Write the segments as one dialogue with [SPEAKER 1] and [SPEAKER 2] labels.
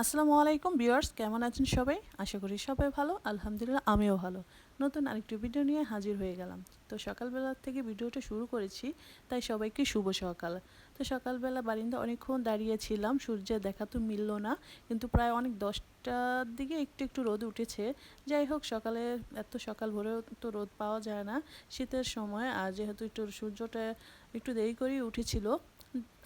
[SPEAKER 1] আসসালামু আলাইকুম ভিউয়ার্স, কেমন আছেন সবাই? আশা করি সবাই ভালো। আলহামদুলিল্লাহ আমিও ভালো। নতুন আরেকটি ভিডিও নিয়ে হাজির হয়ে গেলাম। তো সকালবেলা থেকে ভিডিওটা শুরু করেছি, তাই সবাইকে শুভ সকাল। তো সকালবেলা বারিন্দায় অনেকক্ষণ দাঁড়িয়েছিলাম, সূর্যের দেখা তো মিলল না, কিন্তু প্রায় অনেক 10টার দিকে একটু একটু রোদ উঠেছে। যাই হোক, সকালে এত সকাল ভোরেও তো রোদ পাওয়া যায় না শীতের সময়, আর যেহেতু একটু সূর্যটা একটু দেরি করেই উঠেছিল,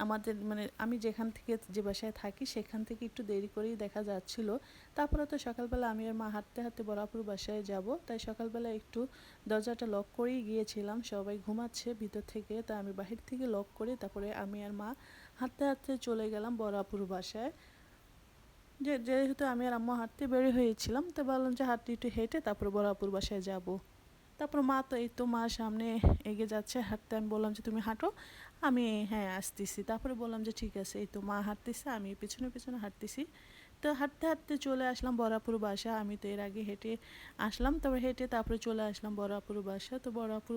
[SPEAKER 1] আমাদের মানে আমি যেখান থেকে যে বাসায় থাকি সেখান থেকে একটু দেরি করেই দেখা যাচ্ছিল। তারপরে তো সকালবেলা আমি আর মা হাঁটতে হাঁটতে বরাপুর বাসায় যাব, তাই সকালবেলা একটু দরজাটা লক করেই গিয়েছিলাম। সবাই ঘুমাচ্ছে ভিতর থেকে, তাই আমি বাহির থেকে লক করে তারপরে আমি আর মা হাঁটতে হাঁটতে চলে গেলাম বরাপুর বাসায়। যেহেতু আমি আর আম্মা হাঁটতে বের হয়েছিলাম, তো ভাবলাম যে হাঁটতে একটু হেঁটে তারপরে বরাপুর বাসায় যাব। তারপর মা তো এই তো মা সামনে এগিয়ে যাচ্ছে হাঁটতে, আমি বললাম যে তুমি হাঁটো, আমি হ্যাঁ আসতেছি। তারপরে বললাম যে ঠিক আছে, এই তো মা হাঁটতেছে, আমি পেছনে পেছনে হাঁটতেছি। তো হাঁটতে হাঁটতে চলে আসলাম বরাপুর বাসা। আমি তো এর আগে হেঁটে আসলাম, তারপরে হেঁটে তারপরে চলে আসলাম বরাপুর বাসা। তো বরাপুর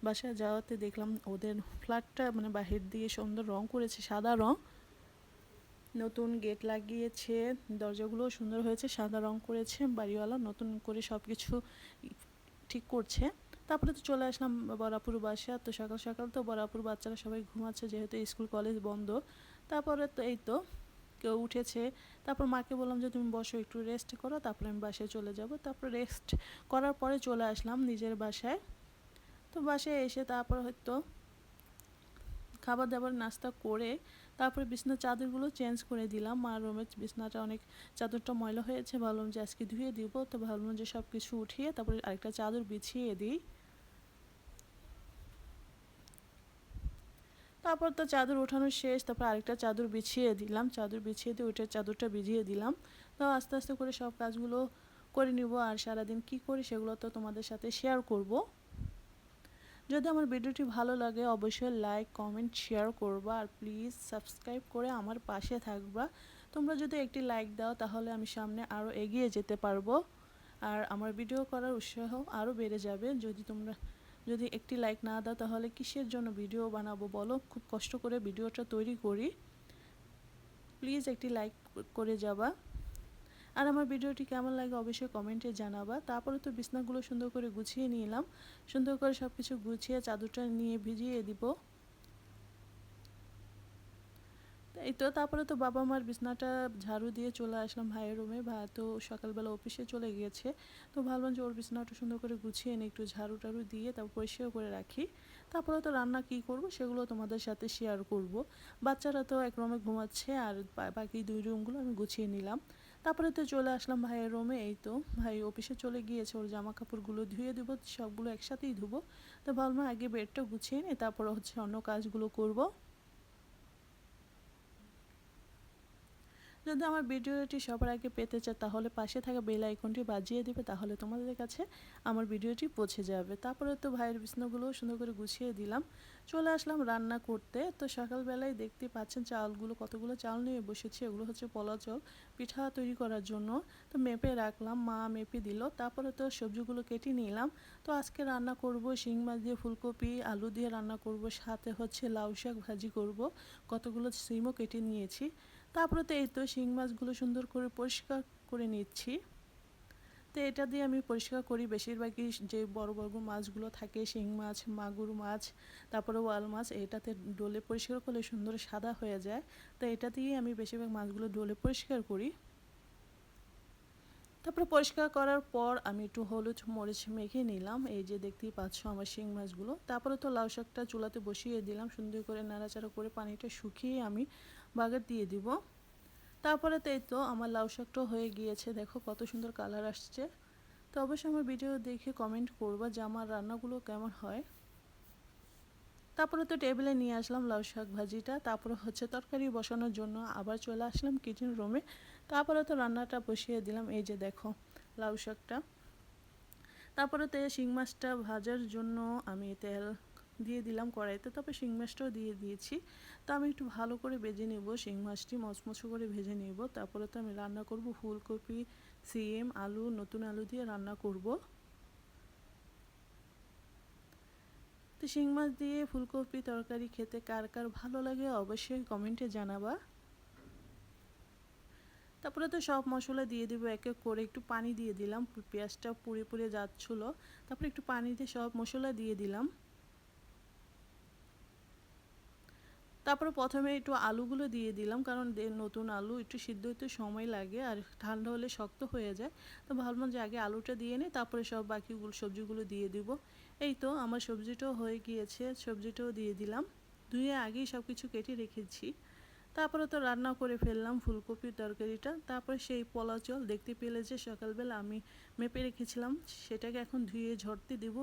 [SPEAKER 1] বাসা যাওয়াতে দেখলাম ওদের ফ্ল্যাটটা মানে বাহির দিয়ে সুন্দর রং করেছে, সাদা রং, নতুন গেট লাগিয়েছে, দরজাগুলো সুন্দর হয়েছে, সাদা রং করেছে বাড়িওয়ালা, নতুন করে সব কিছু ঠিক করছে। তারপরে তো চলে আসলাম বরাপুর বাসা। তো সকাল সকাল তো বরাপুর বাচ্চারা সবাই ঘুমাচ্ছে, যেহেতু স্কুল কলেজ বন্ধ। তারপরে তো এই তো কেউ উঠেছে। তারপর মাকে বললাম যে তুমি বসো, একটু রেস্ট করো, তারপরে আমি বাসায় চলে যাব। তারপর রেস্ট করার পরে চলে আসলাম নিজের বাসায়। তো বাসায় এসে তারপর হয়তো খাবার দাবার নাস্তা করে তারপরে বিছনার চাদরগুলো চেঞ্জ করে দিলাম। মার রুমের বিছনাটা অনেক, চাদরটা ময়লা হয়েছে, ভাবলাম যে আজকে ধুয়ে দিব। তো ভাবলাম যে সব কিছু উঠিয়ে তারপরে আরেকটা চাদর বিছিয়ে দিই। তারপর তো চাদর ওঠানো শেষ, তারপর আরেকটা চাদর বিছিয়ে দিলাম, চাদর বিছিয়ে দিয়ে ওইটার চাদরটা ভিজিয়ে দিলাম। তো আস্তে আস্তে করে সব কাজগুলো করে নিব, আর সারাদিন কি করি সেগুলো তো তোমাদের সাথে শেয়ার করব। যদি আমার ভিডিওটি ভালো লাগে অবশ্যই লাইক কমেন্ট শেয়ার করবা, আর প্লিজ সাবস্ক্রাইব করে আমার পাশে থাকবা। তোমরা যদি একটি লাইক দাও তাহলে আমি সামনে আরও এগিয়ে যেতে পারবো, আর আমার ভিডিও করার উৎসাহ আরও বেড়ে যাবে। যদি একটি লাইক না দাও তাহলে কিসের জন্য ভিডিও বানাবো বলো? খুব কষ্ট করে ভিডিওটা তৈরি করি, প্লিজ একটি লাইক করে যাবা। আর আমার ভিডিওটি কেমন লাগে অবশ্যই কমেন্টে জানাবা। তারপরে তো বিছনাগুলো সুন্দর করে গুছিয়ে নিলাম, সুন্দর করে সব কিছু গুছিয়ে চাদরটা নিয়ে ভিজিয়ে দিব। এই তো তারপরে তো বাবা মার বিছনাটা ঝাড়ু দিয়ে চলে আসলাম ভাইয়ের রুমে। ভাই তো সকালবেলা অফিসে চলে গিয়েছে, তো ভাবলাম যে ওর বিছনাটা সুন্দর করে গুছিয়ে নিয়ে একটু ঝাড়ু টাড়ু দিয়ে তারপর পরিষ্কার করে রাখি। তারপরে তো রান্না কি করব সেগুলো তোমাদের সাথে শেয়ার করব। বাচ্চারা তো এক রুমে ঘুমাচ্ছে, আর বাকি দুই রুমগুলো আমি গুছিয়ে নিলাম। তারপরে তো চলে আসলাম ভাইয়ের রুমে। এই তো ভাই অফিসে চলে গিয়েছে, ওর জামা কাপড়গুলো ধুয়ে দেবো, সবগুলো একসাথেই ধুবো। তো ভাবলাম আগে বেডটা গুছিয়ে নিই, তারপরে হচ্ছে অন্য কাজগুলো করব। যদি আমার ভিডিওটি সবার আগে পেতে চায় তাহলে পাশে থাকা বেল আইকনটি বাজিয়ে দিবে, তাহলে তোমাদের কাছে আমার ভিডিওটি পৌঁছে যাবে। তারপরে তো ভাইয়ের বিছনাগুলো সুন্দর করে গুছিয়ে দিলাম, চলে আসলাম রান্না করতে। তো সকালবেলায় দেখতে পাচ্ছেন চালগুলো, কতগুলো চাল নিয়ে বসেছি, এগুলো হচ্ছে পোলা চাল, পিঠা তৈরি করার জন্য। তো মেপে রাখলাম, মা মেপে দিল। তারপরে তো সবজিগুলো কেটে নিলাম। তো আজকে রান্না করব শিং মাছ দিয়ে, ফুলকপি আলু দিয়ে রান্না করব, সাথে হচ্ছে লাউ শাক ভাজি করব, কতগুলো সিমও কেটে নিয়েছি। তারপরে তো এই তো শিং মাছগুলো সুন্দর করে পরিষ্কার করে নিচ্ছি। তো এটা দিয়ে আমি পরিষ্কার করি বেশিরভাগই, যে বড় বড় মাছগুলো থাকে, শিং মাছ, মাগুর মাছ, তারপরে ওয়াল মাছ, এটাতে ডলে পরিষ্কার করলে সুন্দর সাদা হয়ে যায়। তো এটা দিয়ে আমি বেশিরভাগ মাছগুলো ডলে পরিষ্কার করি। তারপরে পরিষ্কার করার পর আমি একটু হলুদ মরিচ মেখে নিলাম, এই যে দেখতেই পাচ্ছ আমার শিং মাছগুলো। তারপরে তো লাউ শাকটা চুলাতে বসিয়ে দিলাম, সুন্দর করে নাড়াচাড়া করে পানিটা শুকিয়ে আমি বাগার দিয়ে দিব। তারপরে তো এই তো আমার লাউ শাকটাও হয়ে গিয়েছে, দেখো কত সুন্দর কালার আসছে। তো অবশ্যই আমার ভিডিও দেখে কমেন্ট করবা যে আমার রান্নাগুলো কেমন হয়। তারপরে তো টেবিলে নিয়ে আসলাম লাউ শাক ভাজিটা, তারপরে হচ্ছে তরকারি বসানোর জন্য আবার চলে আসলাম কিচেন রুমে। তারপরে তো রান্নাটা বসিয়ে দিলাম, এই যে দেখো লাউ শাকটা। তারপরে তো শিং মাছটা ভাজার জন্য আমি তেল দিয়ে দিলাম কড়াইতে, তারপর শিং মাছটাও দিয়ে দিয়েছি। তো আমি একটু ভালো করে ভেজে নেব, শিং মাছটি মচমচো করে ভেজে নেব। তারপরে তো আমি রান্না করব ফুলকপি, সিম, আলু, নতুন আলু দিয়ে রান্না করব। তো শিং মাছ দিয়ে ফুলকপি তরকারি খেতে কার কার ভালো লাগে অবশ্যই কমেন্টে জানাবা। তারপরে তো সব মশলা দিয়ে দিব এক এক করে, একটু পানি দিয়ে দিলাম, পেঁয়াজটা পুড়ে পুড়ে যাচ্ছিলো, তারপরে একটু পানি দিয়ে সব মশলা দিয়ে দিলাম। তারপরে প্রথমে একটু আলুগুলো দিয়ে দিলাম, কারণ নতুন আলু একটু সিদ্ধ হতে সময় লাগে আর ঠান্ডা হলে শক্ত হয়ে যায়। তো ভাবলাম যে আগে আলুটা দিয়ে নিই, তারপরে সব বাকিগুলো সবজিগুলো দিয়ে দিব। এই তো আমার সবজিটাও হয়ে গিয়েছে, সবজিটাও দিয়ে দিলাম। ধুয়ে আগেই সব কিছু কেটে রেখেছি। তারপরে তো রান্না করে ফেললাম ফুলকপির তরকারিটা। তারপরে সেই পোলাও চাল দেখতে পেলে যে সকালবেলা আমি মেপে রেখেছিলাম, সেটাকে এখন ধুয়ে ঝরতে দেবো,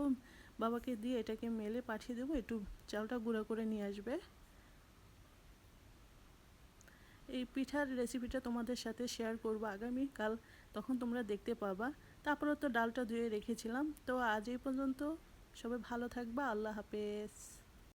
[SPEAKER 1] বাবাকে দিয়ে এটাকে মেলে পাঠিয়ে দেবো, একটু চালটা গুঁড়া করে নিয়ে আসবে। এই পিঠার রেসিপিটা তোমাদের সাথে শেয়ার করব আগামীকাল, তখন তোমরা দেখতে পাবা। তারপরে তো ডালটা ধুয়ে রেখেছিলাম। তো আজ এই পর্যন্ত, সবাই ভালো থাকবা, আল্লাহ হাফেজ।